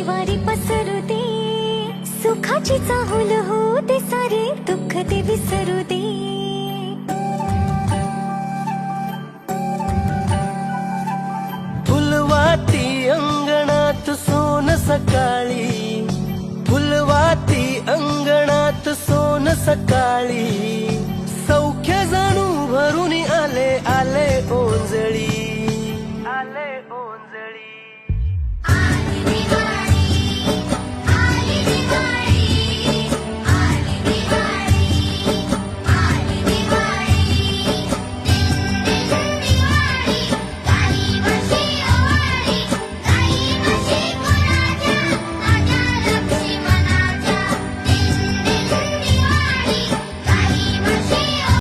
वारी पसरू दे, सुखाची चाहूल होऊ दे, सारे दुःख ते विसरू दे. फुलवाती अंगणात सोन सकाळी, फुलवाती अंगणात सोन सकाळी.